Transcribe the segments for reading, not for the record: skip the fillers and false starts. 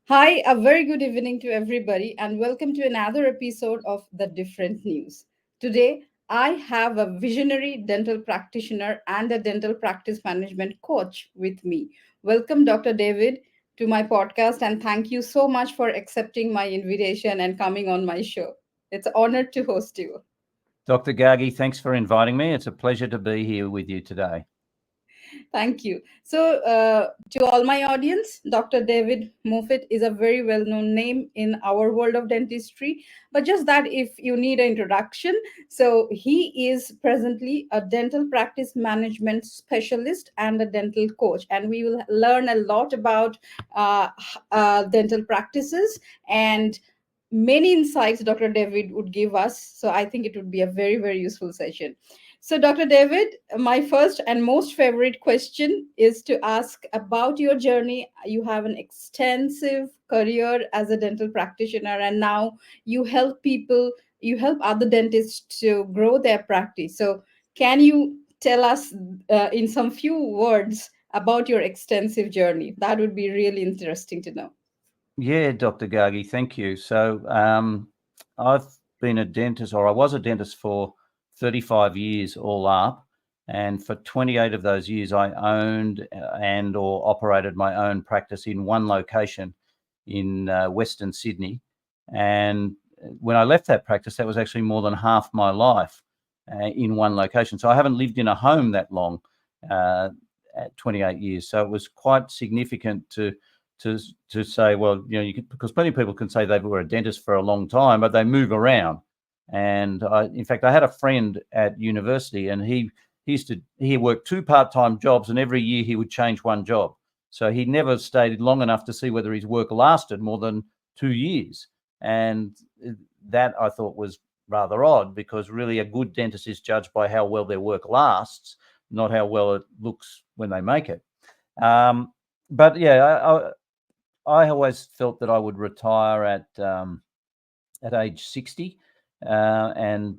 Hi, a very good evening to everybody, and welcome to another episode of The Different News. Today, I have a visionary dental practitioner and a dental practice management coach with me. Welcome, Dr. David, to my podcast, and thank you so much for accepting my invitation and coming on my show. It's an honor to host you. Dr. Gargi, thanks for inviting me. It's a pleasure to be here with you today. Thank you. So, to all my audience, Dr. David Moffet is a very well known name in our world of dentistry. But just that, if you need an introduction, so he is presently a dental practice management specialist and a dental coach. And we will learn a lot about dental practices and many insights Dr. David would give us. So, I think it would be a very, very useful session. So, Dr. David, my first and most favorite question is to ask about your journey. You have an extensive career as a dental practitioner, and now you help people, you help other dentists to grow their practice. So, can you tell us in some few words about your extensive journey? That would be really interesting to know. Yeah, Dr. Gargi, thank you. I've been a dentist, or I was a dentist for 35 years all up. And for 28 of those years, I owned and or operated my own practice in one location in Western Sydney. And when I left that practice, that was actually more than half my life in one location. So I haven't lived in a home that long, at 28 years. So it was quite significant to to say, well, because plenty of people can say they were a dentist for a long time, but they move around. And in fact, I had a friend at university, and he worked two part-time jobs, and every year he would change one job. So he never stayed long enough to see whether his work lasted more than 2 years. And that I thought was rather odd, because really a good dentist is judged by how well their work lasts, not how well it looks when they make it. But yeah, I always felt that I would retire at age 60 and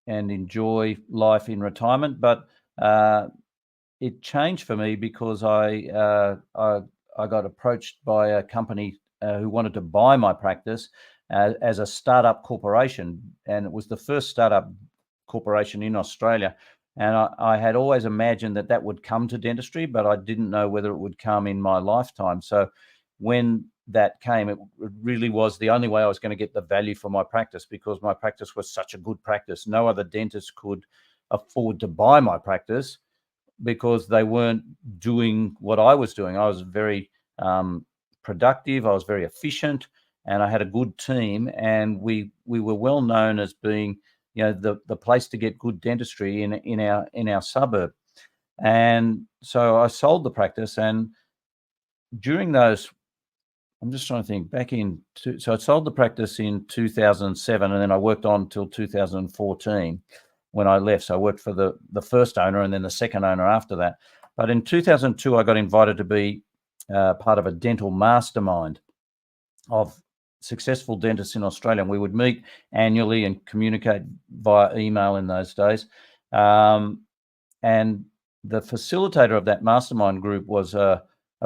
enjoy life in retirement. But it changed for me because I got approached by a company who wanted to buy my practice as a startup corporation, and it was the first startup corporation in Australia. And I had always imagined that that would come to dentistry, but I didn't know whether it would come in my lifetime. So when that came, it really was the only way I was going to get the value for my practice, because my practice was such a good practice. No other dentist could afford to buy my practice because they weren't doing what I was doing. I was very productive. I was very efficient, and I had a good team. And we were well known as being, the place to get good dentistry in our suburb. And so I sold the practice, and during those, I'm just trying to think back so I sold the practice in 2007, and then I worked on till 2014 when I left. So I worked for the first owner and then the second owner after that. But in 2002, I got invited to be part of a dental mastermind of successful dentists in Australia. And we would meet annually and communicate via email in those days. And the facilitator of that mastermind group was a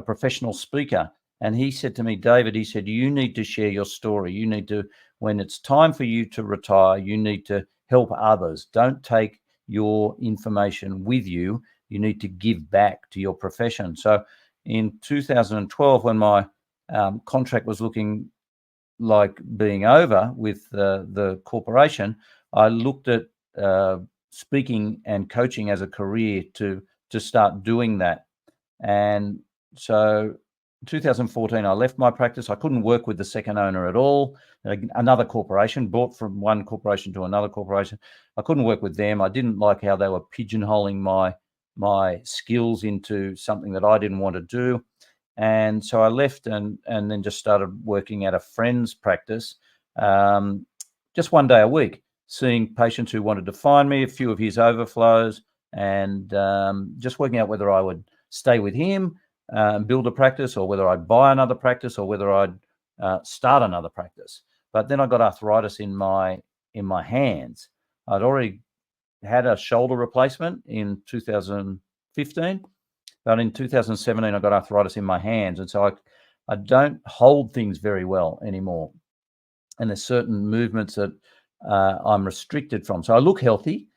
professional speaker. And he said to me, David, he said, you need to share your story. You need to, when it's time for you to retire, you need to help others. Don't take your information with you. You need to give back to your profession. So in 2012, when my contract was looking like being over with the corporation, I looked at speaking and coaching as a career to start doing that. And so 2014, I left my practice. I couldn't work with the second owner at all. Another corporation, bought from one corporation to another corporation. I couldn't work with them. I didn't like how they were pigeonholing my skills into something that I didn't want to do. And so I left and then just started working at a friend's practice, just one day a week, seeing patients who wanted to find me, a few of his overflows, and just working out whether I would stay with him, build a practice, or whether I'd buy another practice, or whether I'd start another practice. But then I got arthritis in my hands. I'd already had a shoulder replacement in 2015, but in 2017 I got arthritis in my hands, and so I don't hold things very well anymore, and there's certain movements that I'm restricted from. So I look healthy,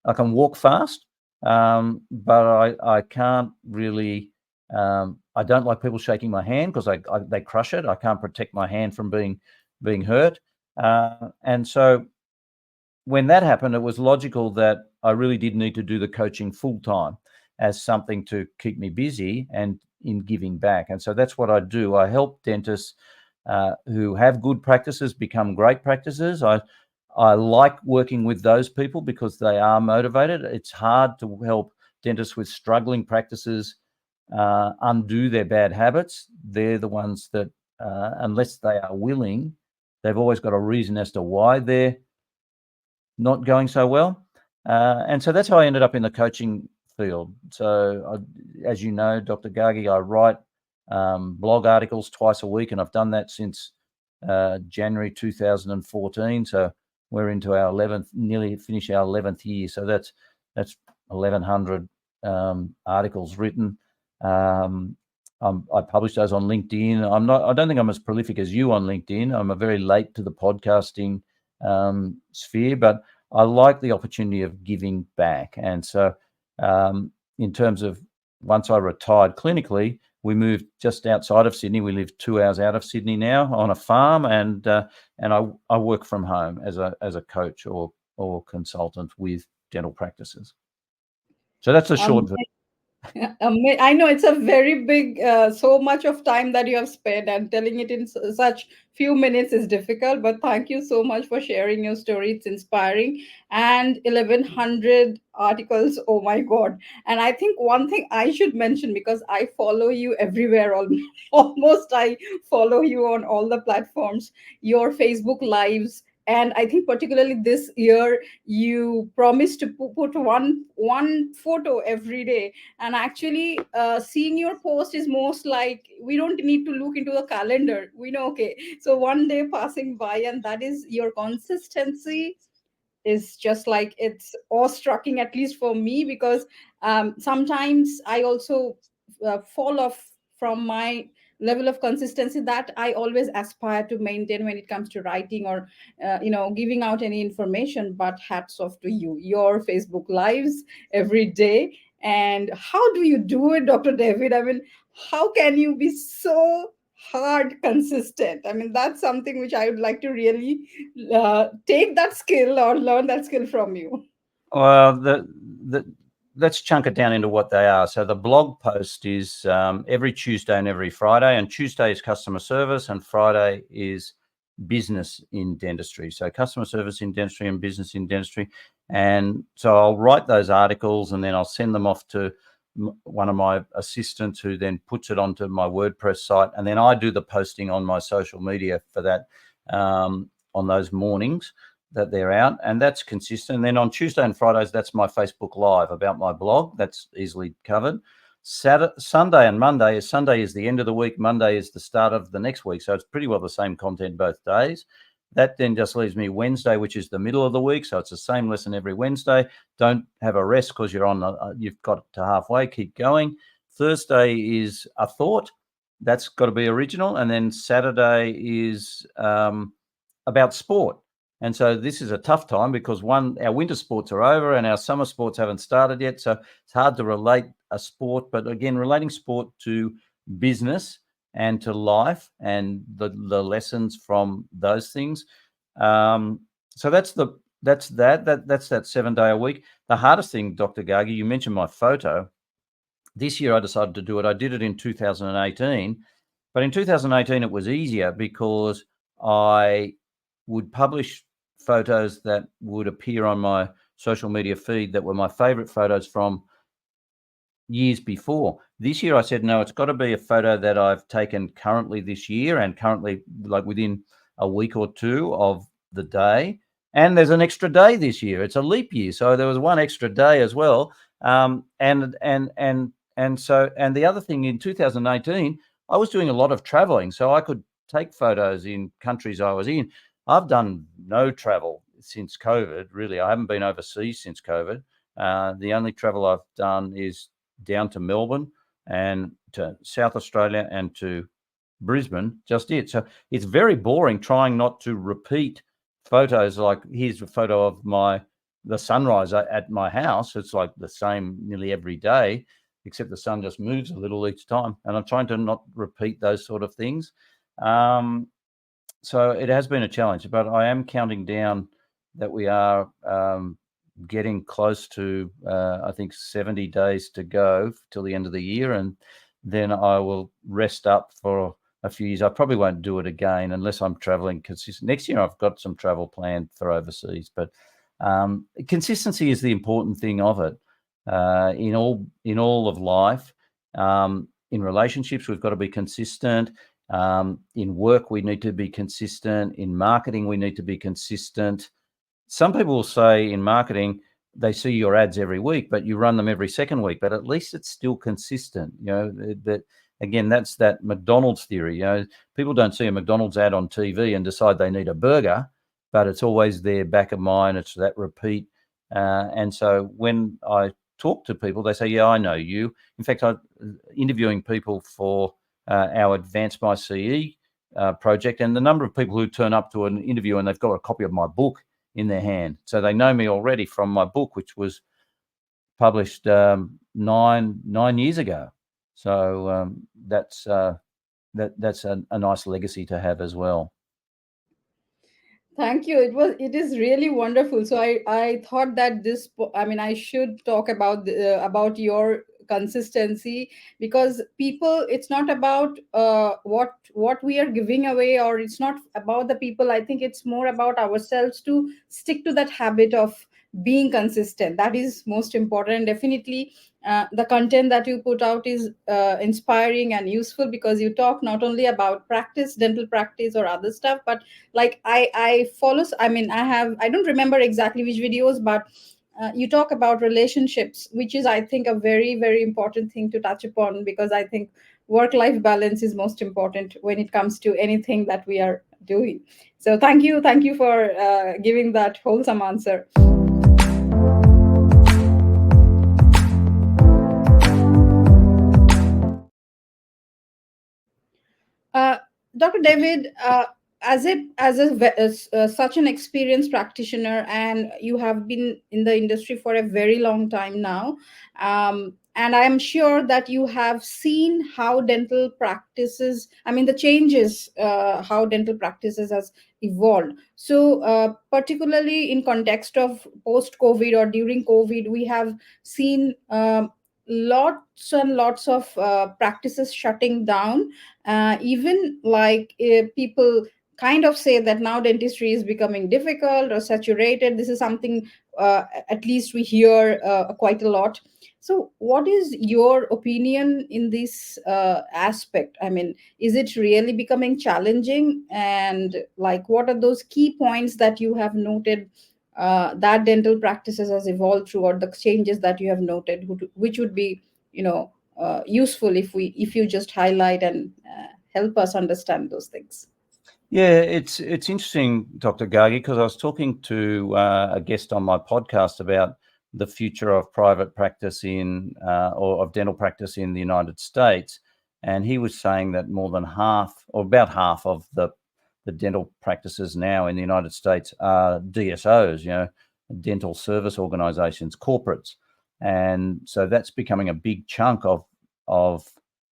I can walk fast, but I can't really. I don't like people shaking my hand because they crush it. I can't protect my hand from being hurt, and so when that happened, it was logical that I really did need to do the coaching full time as something to keep me busy and in giving back. And so that's what I do. I help dentists who have good practices become great practices. I like working with those people because they are motivated. It's hard to help dentists with struggling practices undo their bad habits. They're the ones that, unless they are willing, they've always got a reason as to why they're not going so well. And so that's how I ended up in the coaching field. So, as you know, Dr. Gargi, I write blog articles twice a week, and I've done that since January 2014. So we're into our 11th, nearly finish our 11th year. So that's 1,100 articles written. I publish those on LinkedIn. I don't think I'm as prolific as you on LinkedIn. I'm a very late to the podcasting sphere, but I like the opportunity of giving back. And so, in terms of once I retired clinically, we moved just outside of Sydney. We live 2 hours out of Sydney now on a farm, and I work from home as a coach or consultant with dental practices. So that's a short version. I know it's a very big, so much of time that you have spent, and telling it in such few minutes is difficult. But thank you so much for sharing your story. It's inspiring. And 1,100 articles. Oh my God. And I think one thing I should mention, because I follow you everywhere, almost I follow you on all the platforms, your Facebook lives. And I think particularly this year, you promised to put one photo every day, and actually seeing your post is most like we don't need to look into the calendar. We know, okay, so one day passing by, and that is your consistency is just like it's awe-striking, at least for me, because sometimes I also fall off from my level of consistency that I always aspire to maintain when it comes to writing or giving out any information. But hats off to you, your Facebook lives every day. And how do you do it, Dr. David? I mean, how can you be so hard consistent? I mean, that's something which I would like to really take that skill or learn that skill from you. Well, let's chunk it down into what they are. So the blog post is every Tuesday and every Friday, and Tuesday is customer service, and Friday is business in dentistry. So customer service in dentistry and business in dentistry. And so I'll write those articles, and then I'll send them off to one of my assistants, who then puts it onto my WordPress site, and then I do the posting on my social media for that on those mornings that they're out, and that's consistent. And then on Tuesday and Fridays, that's my Facebook Live about my blog. That's easily covered. Sunday and Monday. Sunday is the end of the week. Monday is the start of the next week. So it's pretty well the same content both days. That then just leaves me Wednesday, which is the middle of the week. So it's the same lesson every Wednesday. Don't have a rest because you've got to halfway. Keep going. Thursday is a thought. That's got to be original. And then Saturday is about sport. And so this is a tough time because our winter sports are over and our summer sports haven't started yet. So it's hard to relate a sport, but again, relating sport to business and to life and the lessons from those things. So that's that 7 day a week. The hardest thing, Dr. Gargi, you mentioned my photo. This year I decided to do it. I did it in 2018, but in 2018 it was easier because I would publish photos that would appear on my social media feed that were my favorite photos from years before. This year I said, no, it's got to be a photo that I've taken currently this year and currently like within a week or two of the day. And there's an extra day this year. It's a leap year. So there was one extra day as well. And the other thing, in 2018, I was doing a lot of traveling. So I could take photos in countries I was in. I've done no travel since COVID, really. I haven't been overseas since COVID. The only travel I've done is down to Melbourne and to South Australia and to Brisbane, just it. So it's very boring trying not to repeat photos. Like, here's a photo of the sunrise at my house. It's like the same nearly every day, except the sun just moves a little each time. And I'm trying to not repeat those sort of things. So it has been a challenge, but I am counting down that we are getting close to, I think, 70 days to go till the end of the year. And then I will rest up for a few years. I probably won't do it again unless I'm traveling consistent. Next year, I've got some travel planned for overseas, but consistency is the important thing of it. In all of life, in relationships, we've got to be consistent. In work, we need to be consistent. In marketing, we need to be consistent. Some people will say in marketing, they see your ads every week, but you run them every second week, but at least it's still consistent. That again, that's that McDonald's theory. People don't see a McDonald's ad on TV and decide they need a burger, but it's always there back of mind. It's that repeat. And so when I talk to people, they say, yeah, I know you. In fact, I'm interviewing people for our Advance My CE project, and the number of people who turn up to an interview and they've got a copy of my book in their hand. So they know me already from my book, which was published 9 years ago. So that's a nice legacy to have as well. Thank you. It is really wonderful. So I thought that I should talk about your consistency, because people, it's not about what we are giving away, or it's not about the people. I think it's more about ourselves to stick to that habit of being consistent. That is most important. Definitely, the content that you put out is inspiring and useful, because you talk not only about practice, dental practice or other stuff, but like I follow, I don't remember exactly which videos, but you talk about relationships, which is, I think, a very, very important thing to touch upon, because I think work life balance is most important when it comes to anything that we are doing. So thank you for giving that wholesome answer. Uh, Dr. David, as such an experienced practitioner, and you have been in the industry for a very long time now, and I am sure that you have seen how dental practices, the changes, how dental practices has evolved. So, particularly in context of post-COVID or during COVID, we have seen lots and lots of practices shutting down, even like people kind of say that now dentistry is becoming difficult or saturated. This is something, at least we hear quite a lot. So what is your opinion in this aspect? Is it really becoming challenging, and like what are those key points that you have noted that dental practices has evolved through, or the changes that you have noted, which would be, useful if you just highlight and help us understand those things. Yeah, it's interesting, Dr. Gargi, because I was talking to a guest on my podcast about the future of private practice or of dental practice in the United States, and he was saying that more than half, or about half, of the dental practices now in the United States are DSOs, dental service organizations, corporates, and so that's becoming a big chunk of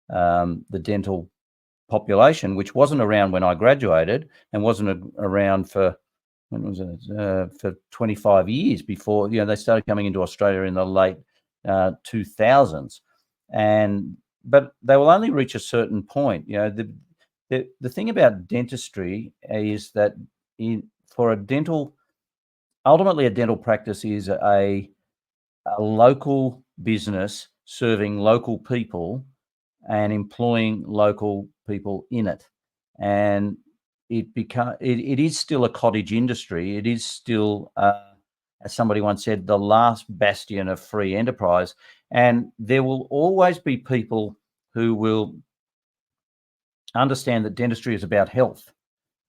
the dental population, which wasn't around when I graduated and wasn't around for, when was it, for 25 years before, they started coming into Australia in the late 2000s. But they will only reach a certain point. The thing about dentistry is that ultimately a dental practice is a local business serving local people and employing local people in it. And it is still a cottage industry. It is still, as somebody once said, the last bastion of free enterprise. And there will always be people who will understand that dentistry is about health,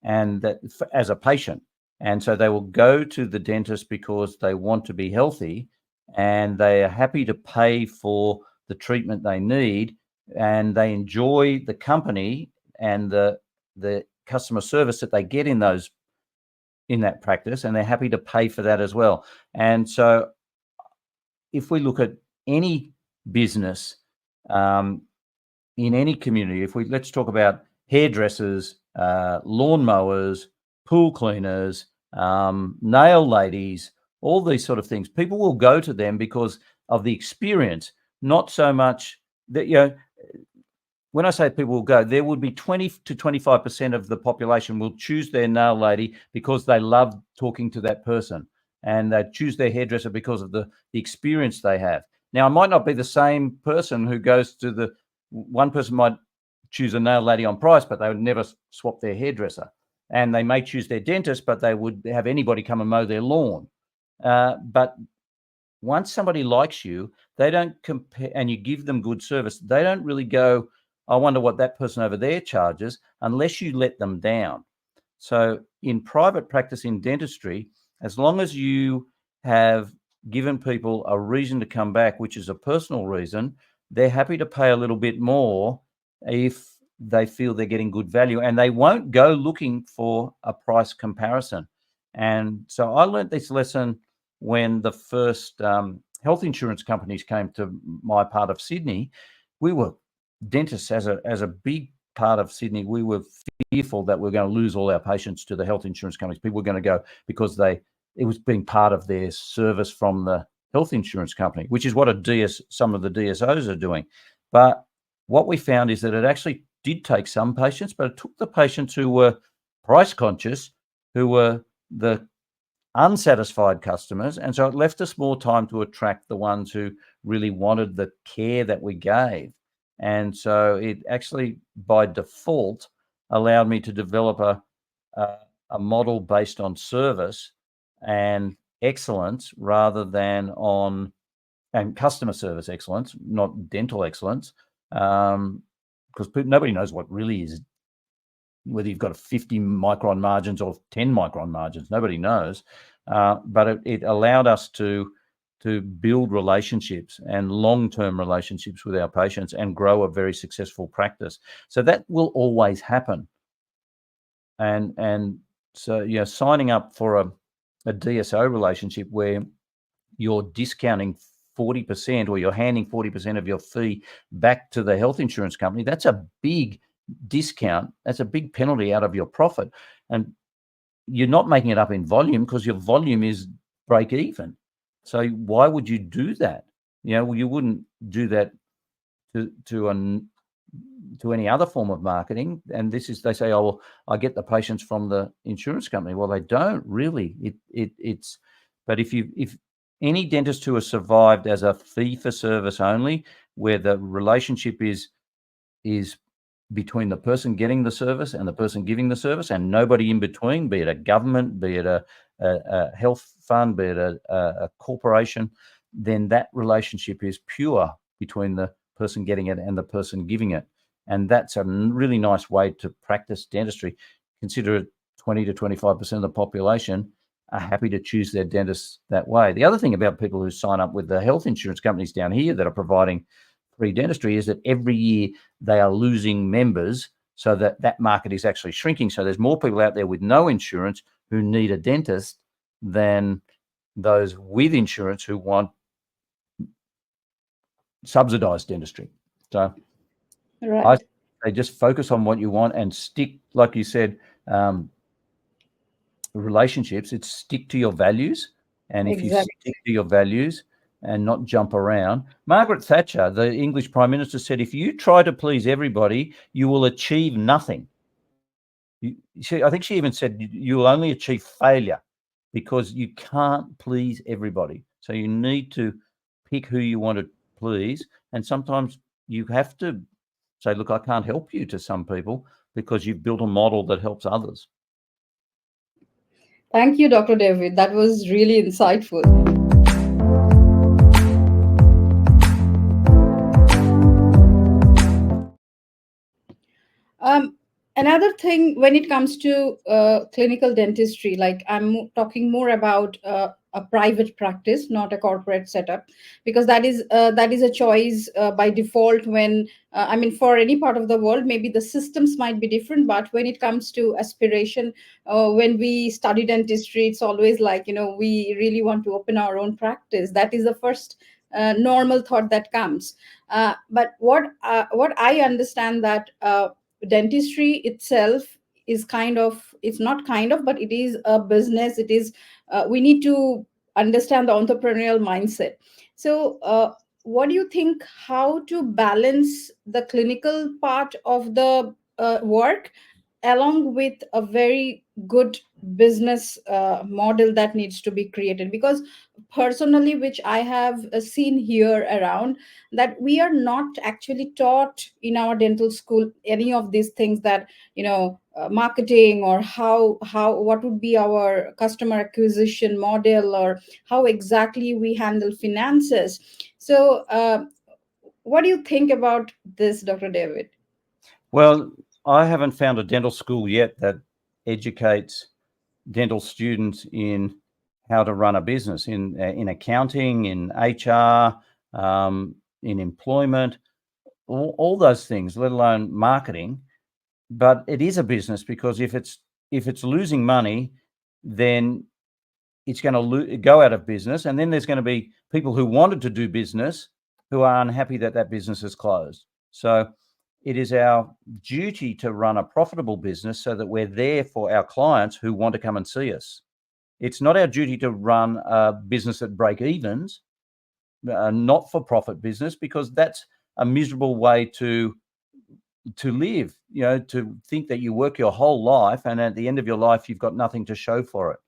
and that as a patient. And so they will go to the dentist because they want to be healthy, and they are happy to pay for the treatment they need, and they enjoy the company and the customer service that they get in that practice, and they're happy to pay for that as well. And so if we look at any business in any community, let's talk about hairdressers, lawnmowers, pool cleaners, nail ladies, all these sort of things, people will go to them because of the experience, not so much that, when I say people will go, there would be 20 to 25% of the population will choose their nail lady because they love talking to that person, and they choose their hairdresser because of the experience they have. Now, it might not be the same person who goes to one person might choose a nail lady on price, but they would never swap their hairdresser. And they may choose their dentist, but they would have anybody come and mow their lawn. But once somebody likes you, they don't compare, and you give them good service, they don't really go, I wonder what that person over there charges, unless you let them down. So in private practice in dentistry, as long as you have given people a reason to come back, which is a personal reason, they're happy to pay a little bit more if they feel they're getting good value, and they won't go looking for a price comparison. And so I learned this lesson when the first health insurance companies came to my part of Sydney. We were dentists as a big part of Sydney. We were fearful that we were going to lose all our patients to the health insurance companies. People were going to go because it was being part of their service from the health insurance company, which is what some of the DSOs are doing. But what we found is that it actually did take some patients, but it took the patients who were price conscious, who were the unsatisfied customers, and so it left us more time to attract the ones who really wanted the care that we gave. And so it actually, by default, allowed me to develop a model based on service and excellence rather than and customer service excellence, not dental excellence, because nobody knows what really is, whether you've got a 50 micron margins or 10 micron margins, nobody knows. But it allowed us to build relationships and long-term relationships with our patients and grow a very successful practice. So that will always happen. And so, signing up for a DSO relationship where you're discounting 40% or you're handing 40% of your fee back to the health insurance company, that's a big discount. That's a big penalty out of your profit. And you're not making it up in volume because your volume is break even. So why would you do that? You wouldn't do that to any other form of marketing. And they say, oh, well, I get the patients from the insurance company. Well, they don't really. But if any dentist who has survived as a fee for service only, where the relationship is between the person getting the service and the person giving the service, and nobody in between, be it a government, be it a health fund, be it a corporation, then that relationship is pure between the person getting it and the person giving it. And that's a really nice way to practice dentistry. Consider it 20 to 25% of the population are happy to choose their dentist that way. The other thing about people who sign up with the health insurance companies down here that are providing free dentistry is that every year they are losing members, so that market is actually shrinking. So there's more people out there with no insurance who need a dentist than those with insurance who want subsidized dentistry. So Right. they just focus on what you want and stick, like you said, relationships. It's stick to your values. And if you stick to your values and not jump around. Margaret Thatcher, the English Prime Minister, said, if you try to please everybody, you will achieve nothing. I think she even said you will only achieve failure because you can't please everybody. So you need to pick who you want to please. And sometimes you have to say, look, I can't help you to some people because you've built a model that helps others. Thank you, Dr. David. That was really insightful. Another thing when it comes to clinical dentistry, like I'm talking more about a private practice, not a corporate setup, because that is a choice by default. When I mean, for any part of the world, maybe the systems might be different, but when it comes to aspiration, when we study dentistry, it's always like, we really want to open our own practice. That is the first normal thought that comes. But what I understand that dentistry itself is kind of, it's not kind of, but it is a business. It is, we need to understand the entrepreneurial mindset. So what do you think, how to balance the clinical part of the work along with a very good business model that needs to be created? Because personally, which I have seen here around, that we are not actually taught in our dental school any of these things, that marketing, or how what would be our customer acquisition model, or how exactly we handle finances. So what do you think about this, Dr. David? Well, I haven't found a dental school yet that educates dental students in how to run a business, in accounting, in HR, in employment, all those things, let alone marketing. But it is a business, because if it's losing money, then it's going to go out of business, and then there's going to be people who wanted to do business who are unhappy that that business is closed. So it is our duty to run a profitable business so that we're there for our clients who want to come and see us. It's not our duty to run a business at break evens, a not-for-profit business, because that's a miserable way to live. To think that you work your whole life and at the end of your life you've got nothing to show for it.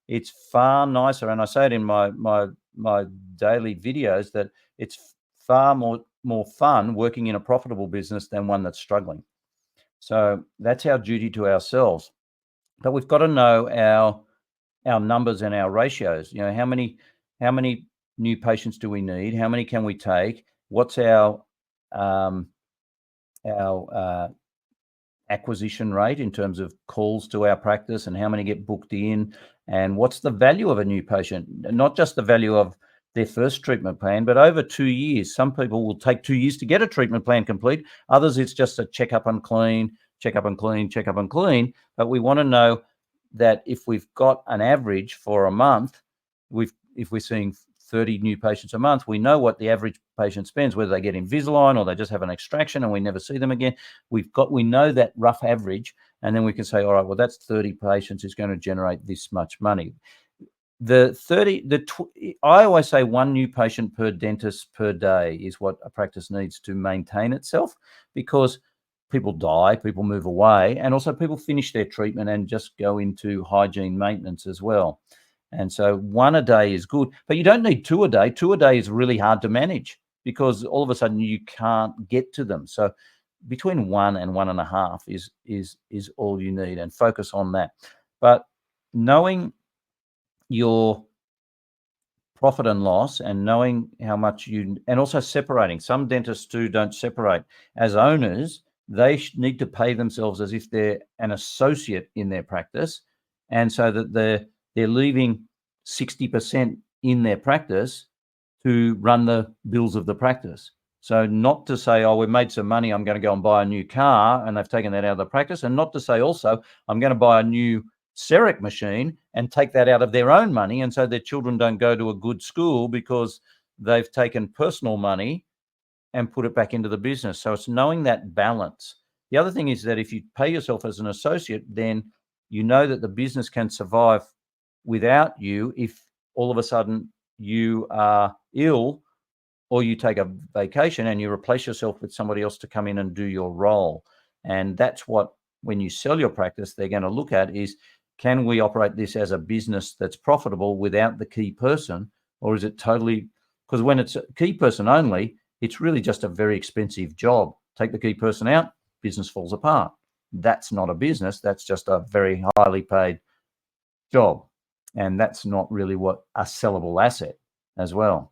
It's far nicer, and I say it in my daily videos, that it's far more fun working in a profitable business than one that's struggling. So that's our duty to ourselves. But we've got to know our numbers and our ratios. How many new patients do we need? How many can we take? What's our acquisition rate in terms of calls to our practice, and how many get booked in, and what's the value of a new patient? Not just the value of their first treatment plan, but over 2 years. Some people will take 2 years to get a treatment plan complete. Others, it's just a check up and clean, check up and clean, check up and clean. But we want to know that if we've got an average for a month, if we're seeing 30 new patients a month, we know what the average patient spends, whether they get Invisalign or they just have an extraction and we never see them again. We know that rough average, and then we can say, all right, well, that's 30 patients is going to generate this much money. I always say one new patient per dentist per day is what a practice needs to maintain itself, because people die, people move away, and also people finish their treatment and just go into hygiene maintenance as well. And so one a day is good, but you don't need two a day. Two a day is really hard to manage, because all of a sudden you can't get to them. So between 1 and 1.5 is all you need, and focus on that. But knowing your profit and loss, and knowing how much and also separating. Some dentists too don't separate. As owners, they need to pay themselves as if they're an associate in their practice, and so that they're leaving 60% in their practice to run the bills of the practice. So not to say, oh, we've made some money, I'm going to go and buy a new car, and they've taken that out of the practice, and not to say also, I'm going to buy a new CEREC machine and take that out of their own money, and so their children don't go to a good school because they've taken personal money and put it back into the business. So it's knowing that balance. The other thing is that if you pay yourself as an associate, then you know that the business can survive without you if all of a sudden you are ill, or you take a vacation and you replace yourself with somebody else to come in and do your role. And that's what, when you sell your practice, they're going to look at is, can we operate this as a business that's profitable without the key person? Or is it totally, because when it's a key person only, it's really just a very expensive job. Take the key person out, business falls apart. That's not a business. That's just a very highly paid job. And that's not really what a sellable asset as well.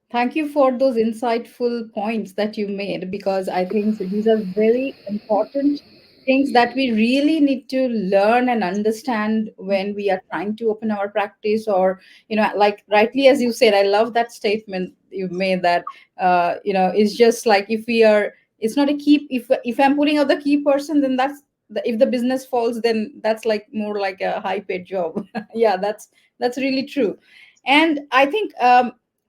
Thank you for those insightful points that you made, because I think these are very important things that we really need to learn and understand when we are trying to open our practice. Or, like rightly as you said, I love that statement you made, that it's just like, if we are, it's not a key, if I'm putting out the key person, then if the business falls, then that's like more like a high paid job. Yeah, that's really true. And I think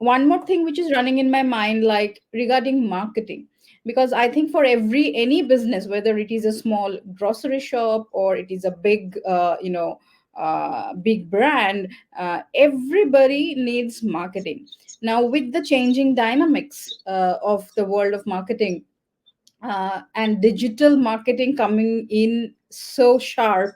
one more thing which is running in my mind, like regarding marketing, because I think for every any business, whether it is a small grocery shop or it is a big big brand, everybody needs marketing. Now, with the changing dynamics of the world of marketing, and digital marketing coming in so sharp,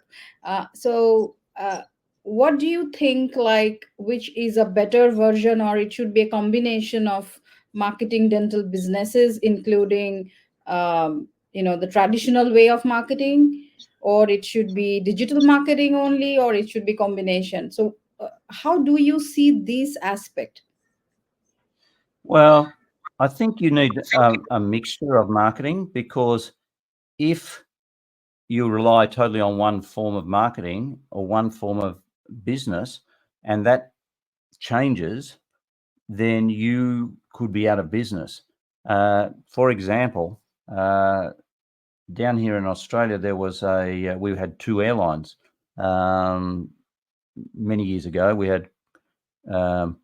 what do you think, like, which is a better version, or it should be a combination of marketing dental businesses, including the traditional way of marketing, or it should be digital marketing only, or it should be combination? So how do you see this aspect? Well, I think you need a mixture of marketing, because if you rely totally on one form of marketing or one form of business and that changes, then you could be out of business. For example, down here in Australia, there was we had two airlines. Many years ago, we had um,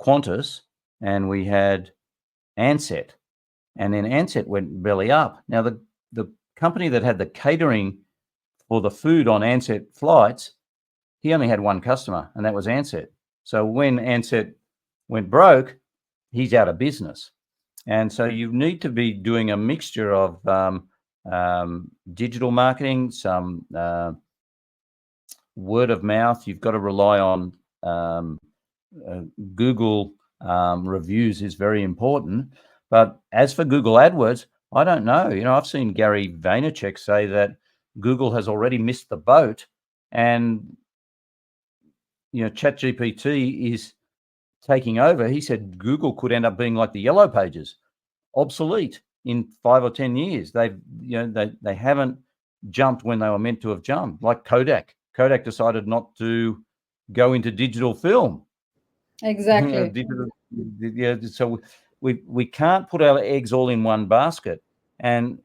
Qantas and we had Ansett, and then Ansett went belly up. Now, the company that had the catering for the food on Ansett flights, he only had one customer, and that was Ansett. So when Ansett went broke, he's out of business. And so you need to be doing a mixture of digital marketing, some word of mouth. You've got to rely on Google reviews is very important. But as for Google AdWords, I don't know. I've seen Gary Vaynerchuk say that Google has already missed the boat, and ChatGPT is taking over. He said Google could end up being like the Yellow Pages, obsolete in 5 or 10 years. They haven't jumped when they were meant to have jumped. Like Kodak decided not to go into digital film. Exactly. Yeah, so we can't put our eggs all in one basket. And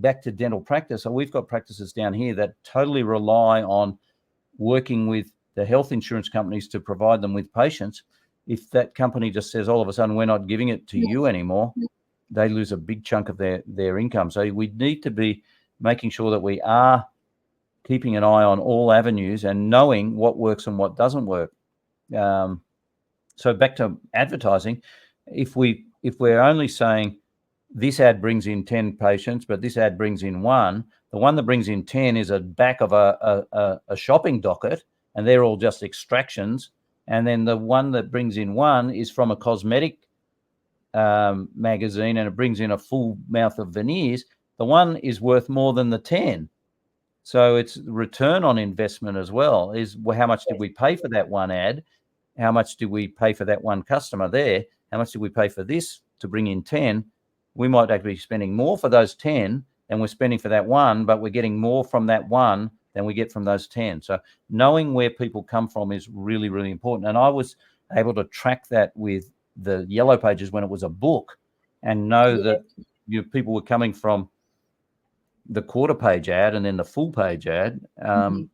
back to dental practice. So we've got practices down here that totally rely on working with the health insurance companies to provide them with patients. If that company just says all of a sudden we're not giving it to you anymore, they lose a big chunk of their income. So we need to be making sure that we are keeping an eye on all avenues and knowing what works and what doesn't work. So back to advertising, if we're only saying this ad brings in 10 patients, but this ad brings in one, the one that brings in 10 is a back of a shopping docket, and they're all just extractions. And then the one that brings in one is from a cosmetic magazine, and it brings in a full mouth of veneers. The one is worth more than the 10. So it's return on investment as well. Is how much did we pay for that one ad? How much do we pay for that one customer there? How much do we pay for this to bring in 10? We might actually be spending more for those 10 than we're spending for that one, but we're getting more from that one than we get from those 10. So knowing where people come from is really, really important. And I was able to track that with the Yellow Pages when it was a book, and know that people were coming from the quarter page ad and then the full page ad, and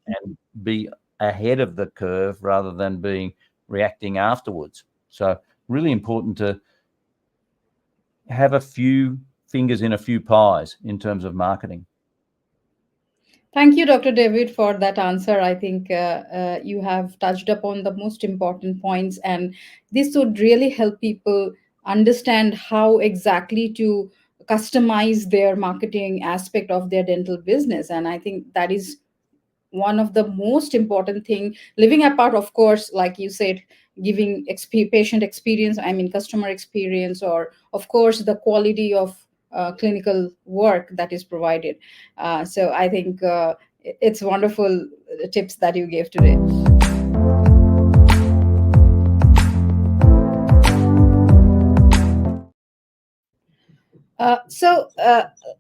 be ahead of the curve rather than being reacting afterwards. So really important to have a few fingers in a few pies in terms of marketing. Thank you, Dr. David, for that answer. I think you have touched upon the most important points, and this would really help people understand how exactly to customize their marketing aspect of their dental business. And I think that is one of the most important thing, living apart, of course, like you said, giving patient experience, I mean customer experience, or of course the quality of clinical work that is provided. So I think it's wonderful tips that you gave today. So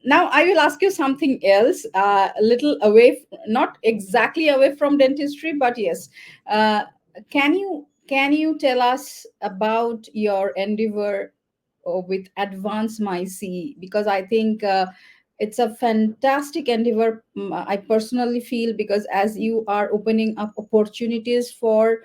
now I will ask you something else, a little away, not exactly away from dentistry, but yes. Uh, can you tell us about your endeavor with Advance My C? Because I think it's a fantastic endeavor. I personally feel, because as you are opening up opportunities for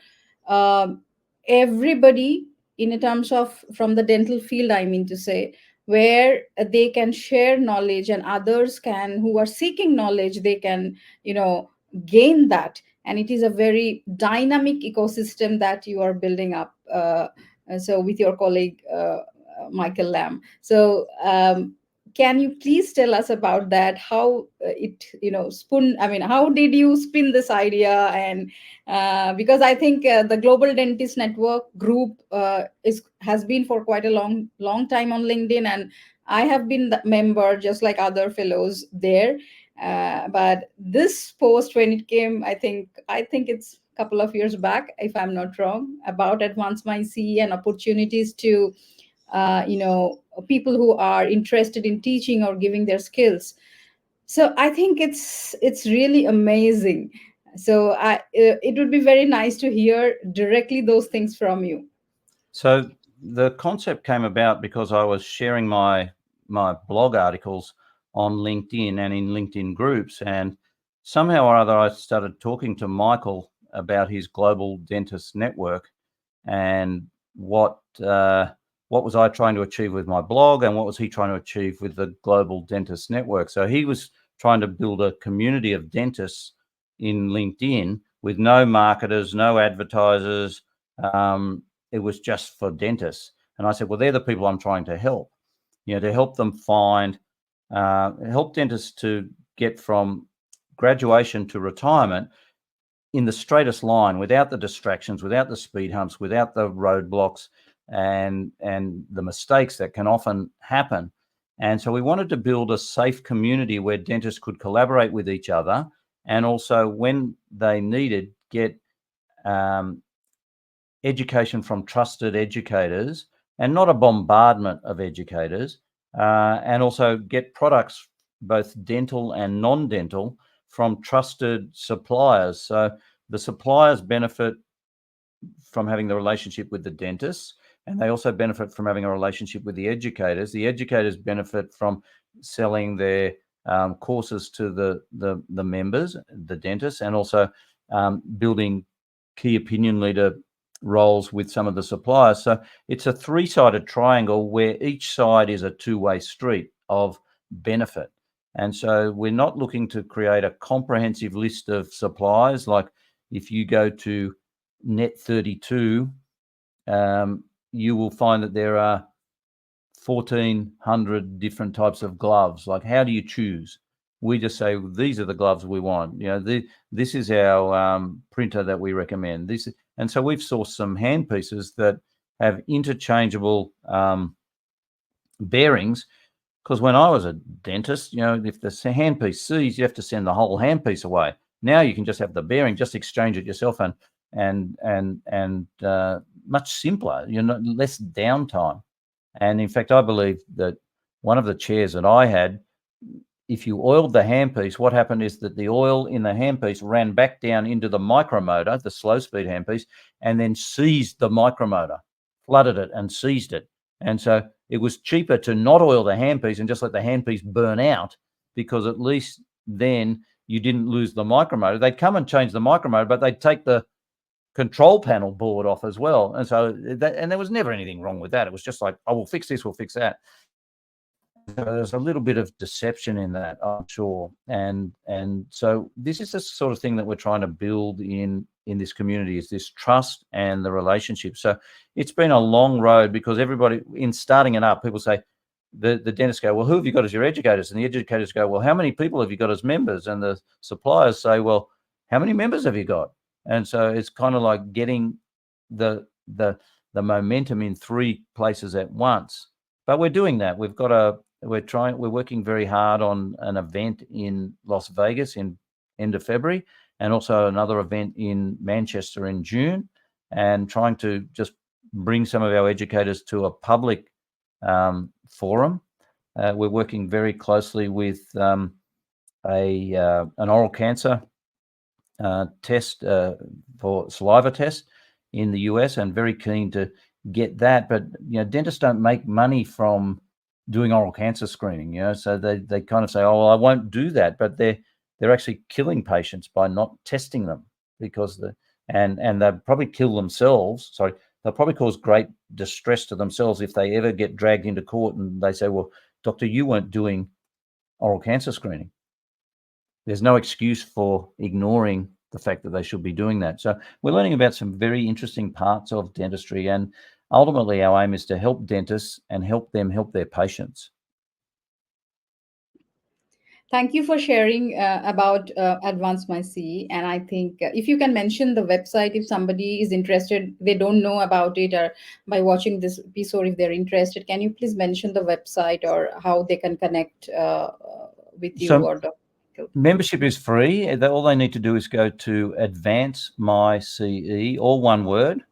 um everybody in terms of from the dental field, I mean to say, where they can share knowledge and others can, who are seeking knowledge, they can gain that. And it is a very dynamic ecosystem that you are building up, so with your colleague Michael Lamb. So can you please tell us about that, how it spun, I mean, how did you spin this idea? And because I think the Global Dentist Network group is has been for quite a long time on LinkedIn, and I have been the member just like other fellows there. But this post, when it came, I think it's a couple of years back, if I'm not wrong, about Advance My C and opportunities to people who are interested in teaching or giving their skills. So I think it's really amazing. So it would be very nice to hear directly those things from you. So the concept came about because I was sharing my blog articles on LinkedIn and in LinkedIn groups, and somehow or other I started talking to Michael about his global dentist network and what was I trying to achieve with my blog and what was he trying to achieve with the global dentist network. So he was trying to build a community of dentists in LinkedIn with no marketers, no advertisers. It was just for dentists. And I said, well, they're the people I'm trying to help, to help them help dentists to get from graduation to retirement in the straightest line, without the distractions, without the speed humps, without the roadblocks and the mistakes that can often happen. And so we wanted to build a safe community where dentists could collaborate with each other, and also, when they needed, get education from trusted educators, and not a bombardment of educators, and also get products, both dental and non-dental, from trusted suppliers. So the suppliers benefit from having the relationship with the dentists, and they also benefit from having a relationship with the educators. The educators benefit from selling their courses to the members, the dentists, and also building key opinion leader roles with some of the suppliers. So it's a three-sided triangle where each side is a two-way street of benefit. And so we're not looking to create a comprehensive list of suppliers. Like if you go to Net 32, you will find that there are 1,400 different types of gloves. Like, how do you choose? We just say, these are the gloves we want. This is our printer that we recommend. And so we've sourced some handpieces that have interchangeable bearings. Because when I was a dentist, if the handpiece seized, you have to send the whole handpiece away. Now you can just have the bearing, just exchange it yourself, and much simpler. Less downtime. And in fact, I believe that one of the chairs that I had, if you oiled the handpiece, what happened is that the oil in the handpiece ran back down into the micromotor, the slow speed handpiece, and then seized the micromotor, flooded it and seized it. And so it was cheaper to not oil the handpiece and just let the handpiece burn out, because at least then you didn't lose the micromotor. They'd come and change the micromotor, but they'd take the control panel board off as well. And so and there was never anything wrong with that. It was just like, oh, we'll fix this, we'll fix that. So there's a little bit of deception in that, I'm sure. And so this is the sort of thing that we're trying to build in this community, is this trust and the relationship. So it's been a long road, because everybody, in starting it up, people say, the dentists go, well, who have you got as your educators? And the educators go, well, how many people have you got as members? And the suppliers say, well, how many members have you got? And so it's kind of like getting the momentum in three places at once. But we're doing that. We're working very hard on an event in Las Vegas in end of February, and also another event in Manchester in June, and trying to just bring some of our educators to a public forum, we're working very closely with an oral cancer test for saliva test in the US, and very keen to get that. But dentists don't make money from doing oral cancer screening, so they kind of say, oh, well, I won't do that, but they're actually killing patients by not testing them, because and they'll probably kill themselves. Sorry, they'll probably cause great distress to themselves if they ever get dragged into court and they say, well, doctor, you weren't doing oral cancer screening. There's no excuse for ignoring the fact that they should be doing that. So we're learning about some very interesting parts of dentistry, and ultimately our aim is to help dentists and help them help their patients. Thank you for sharing about Advance My CE. And I think if you can mention the website, if somebody is interested, they don't know about it, or by watching this episode, if they're interested, can you please mention the website or how they can connect with you So or Dr. membership is free. All they need to do is go to Advance My CE, all one word,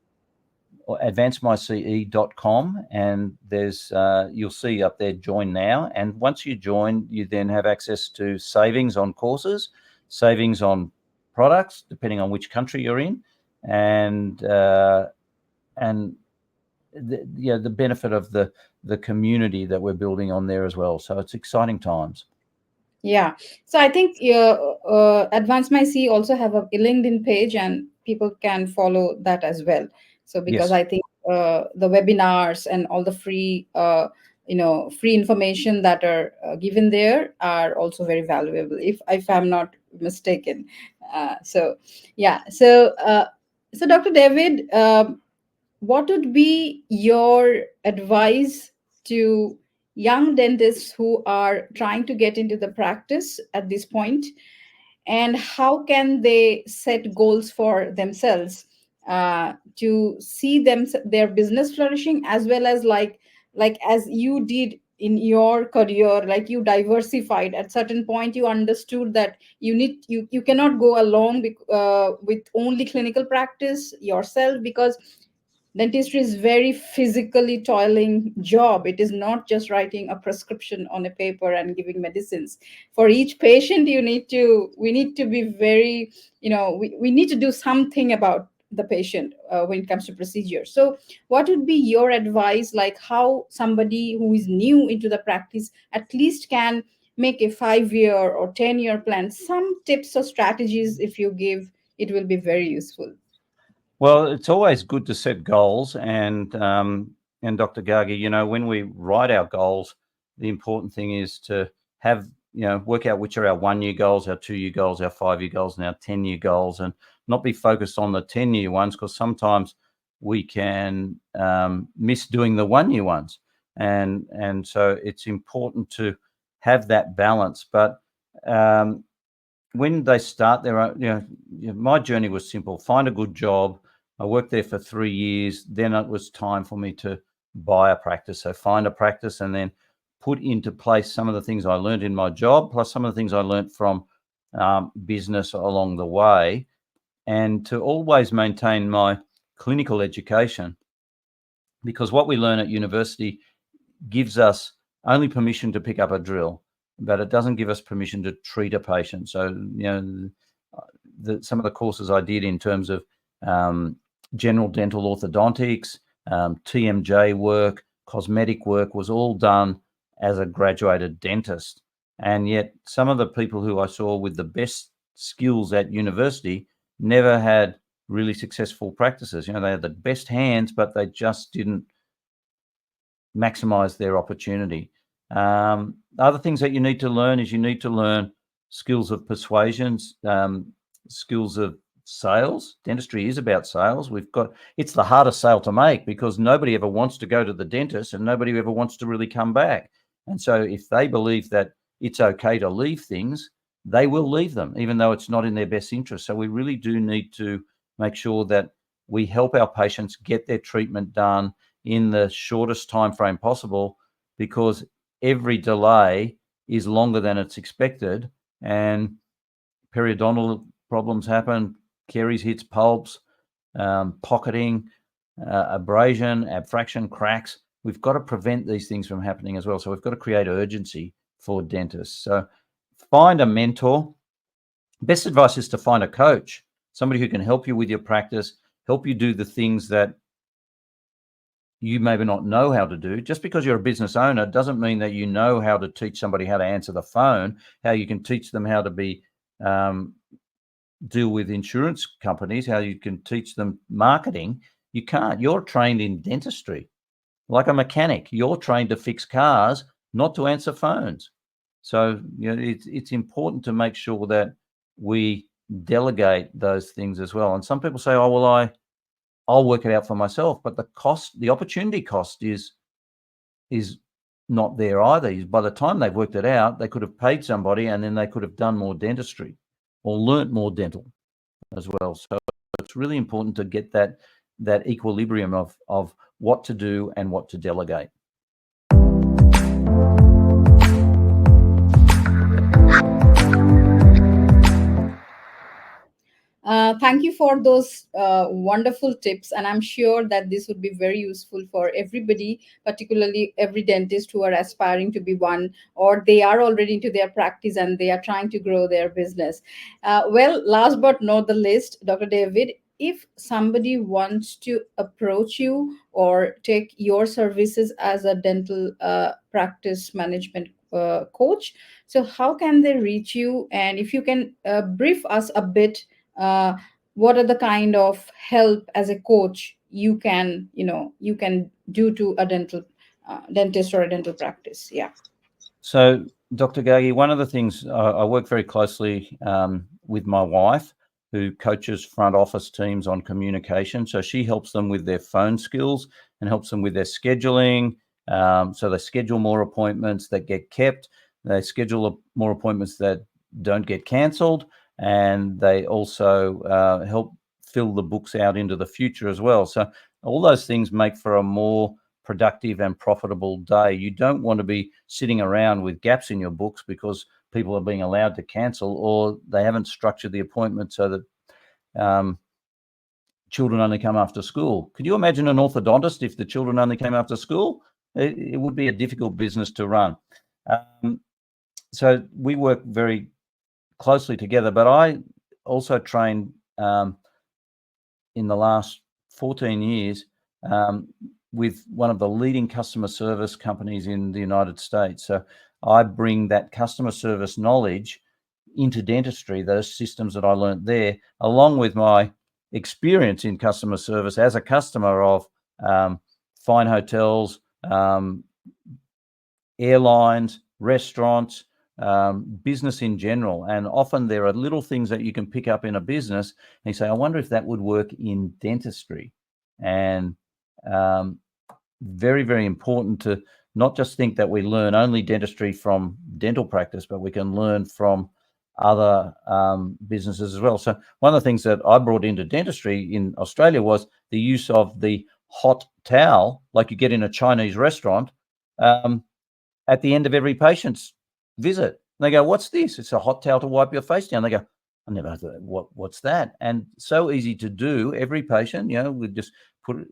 or advancemyce.com, and there's you'll see up there, join now. And once you join, you then have access to savings on courses, savings on products, depending on which country you're in, and the benefit of the community that we're building on there as well. So it's exciting times. Yeah. So I think Advance My C also have a LinkedIn page, and people can follow that as well. So because Yes. I think the webinars and all the free free information that are given there are also very valuable, if I'm not mistaken. So yeah. So Dr. David, what would be your advice to young dentists who are trying to get into the practice at this point, and how can they set goals for themselves to see their business flourishing, as well as like as you did in your career, like you diversified at certain point, you understood that you cannot go along with only clinical practice yourself, because dentistry is very physically toiling job. It is not just writing a prescription on a paper and giving medicines. For each patient, we need to be very, we need to do something about the patient when it comes to procedure. So what would be your advice, like how somebody who is new into the practice at least can make a 5-year or 10-year plan? Some tips or strategies, if you give, it will be very useful. Well, it's always good to set goals, and Dr. Gargi, when we write our goals, the important thing is to have work out which are our 1-year goals, our 2-year goals, our 5-year goals, and our 10-year goals, and not be focused on the 10-year ones, because sometimes we can miss doing the 1-year ones, and so it's important to have that balance. But when they start their own, my journey was simple: find a good job. I worked there for 3 years. Then it was time for me to buy a practice. So find a practice and then put into place some of the things I learned in my job, plus some of the things I learned from business along the way, and to always maintain my clinical education, because what we learn at university gives us only permission to pick up a drill, but it doesn't give us permission to treat a patient. So, some of the courses I did in terms of general dental orthodontics, TMJ work, cosmetic work was all done as a graduated dentist. And yet some of the people who I saw with the best skills at university never had really successful practices. They had the best hands, but they just didn't maximize their opportunity. Other things that you need to learn is you need to learn skills of persuasion, skills of sales. Dentistry is about sales. It's the hardest sale to make, because nobody ever wants to go to the dentist and nobody ever wants to really come back. And so if they believe that it's okay to leave things, they will leave them, even though it's not in their best interest. So we really do need to make sure that we help our patients get their treatment done in the shortest time frame possible, because every delay is longer than it's expected, and periodontal problems happen, caries hits pulps, pocketing, abrasion, abfraction, cracks. we've got to prevent these things from happening as well. So we've got to create urgency for dentists. So find a mentor. Best advice is to find a coach, somebody who can help you with your practice, help you do the things that you maybe not know how to do. Just because you're a business owner doesn't mean that you know how to teach somebody how to answer the phone, how you can teach them how to be deal with insurance companies, how you can teach them marketing. You can't. You're trained in dentistry, like a mechanic. You're trained to fix cars, not to answer phones. So it's important to make sure that we delegate those things as well. And some people say, "Oh, well, I'll work it out for myself," but the opportunity cost is not there either. By the time they've worked it out, they could have paid somebody, and then they could have done more dentistry or learnt more dental as well. So it's really important to get that equilibrium of what to do and what to delegate. Thank you for those wonderful tips, and I'm sure that this would be very useful for everybody, particularly every dentist who are aspiring to be one, or they are already into their practice and they are trying to grow their business. Well, last but not the least, Dr. David, if somebody wants to approach you or take your services as a dental practice management coach, so how can they reach you? And if you can brief us a bit, uh, what are the kind of help as a coach you can do to a dental dentist or a dental practice? Yeah. So, Dr. Gagi, one of the things I work very closely with my wife, who coaches front office teams on communication. So she helps them with their phone skills and helps them with their scheduling. So they schedule more appointments that get kept. They schedule more appointments that don't get cancelled, and they also help fill the books out into the future as well. So all those things make for a more productive and profitable day. You don't want to be sitting around with gaps in your books because people are being allowed to cancel, or they haven't structured the appointment so that children only come after school. Could you imagine an orthodontist if the children only came after school? It would be a difficult business to run. So we work very closely together, but I also trained in the last 14 years with one of the leading customer service companies in the United States. So I bring that customer service knowledge into dentistry, those systems that I learned there, along with my experience in customer service as a customer of fine hotels, airlines, restaurants, business in general. And often there are little things that you can pick up in a business and you say, I wonder if that would work in dentistry. And very, very important to not just think that we learn only dentistry from dental practice, but we can learn from other businesses as well. So one of the things that I brought into dentistry in Australia was the use of the hot towel, like you get in a Chinese restaurant, at the end of every patient's visit. And they go, what's this? It's a hot towel to wipe your face down. They go, I never heard that. What's that? And so easy to do. Every patient, we just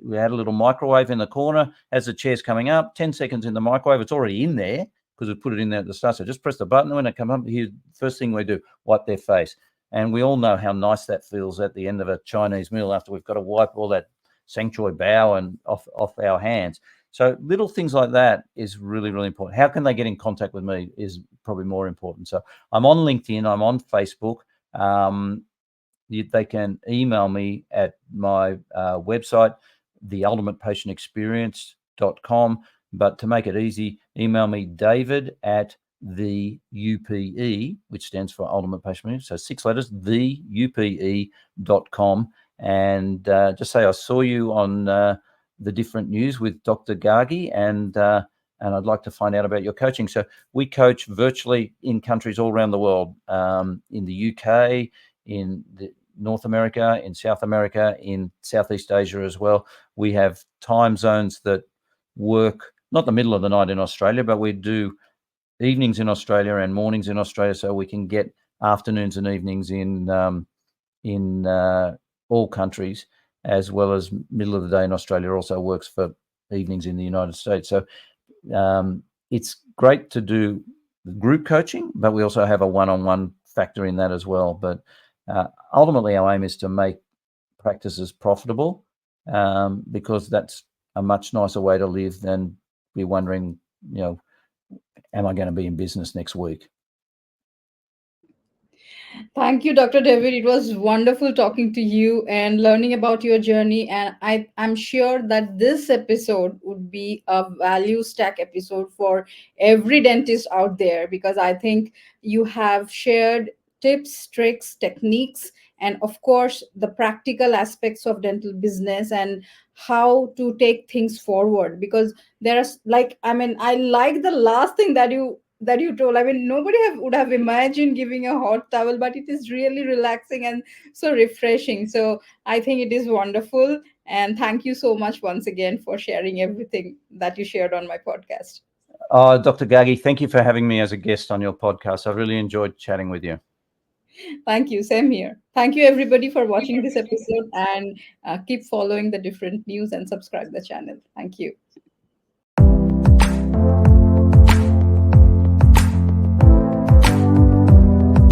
we had a little microwave in the corner as the chair's coming up, 10 seconds in the microwave. It's already in there because we put it in there at the start. So just press the button when it comes up. Here, first thing we do, wipe their face. And we all know how nice that feels at the end of a Chinese meal after we've got to wipe all that sanctuary bow and off our hands. So little things like that is really, really important. How can they get in contact with me is probably more important. So I'm on LinkedIn, I'm on Facebook. They can email me at my website, theultimatepatientexperience.com. But to make it easy, email me Daivd at the UPE, which stands for Ultimate Patient Experience. So 6 letters, theupe.com. And just say I saw you on the different news with Dr. Gagi, and I'd like to find out about your coaching. So we coach virtually in countries all around the world, in the UK, in North America, in South America, in Southeast Asia as well. We have time zones that work, not the middle of the night in Australia, but we do evenings in Australia and mornings in Australia, so we can get afternoons and evenings in all countries, as well as middle of the day in Australia also works for evenings in the United States. So it's great to do group coaching, but we also have a one-on-one factor in that as well. But ultimately, our aim is to make practices profitable, because that's a much nicer way to live than be wondering, am I going to be in business next week? Thank you, Dr. David. It was wonderful talking to you and learning about your journey. And I'm sure that this episode would be a value stack episode for every dentist out there, because I think you have shared tips, tricks, techniques, and of course, the practical aspects of dental business and how to take things forward. Because there's like, I mean, I like the last thing that you told. I mean, nobody would have imagined giving a hot towel, but it is really relaxing and so refreshing. So I think it is wonderful. And thank you so much once again for sharing everything that you shared on my podcast. Dr. Gagi, thank you for having me as a guest on your podcast. I really enjoyed chatting with you. Thank you. Same here. Thank you, everybody, for watching this episode, and keep following the different news and subscribe the channel. Thank you.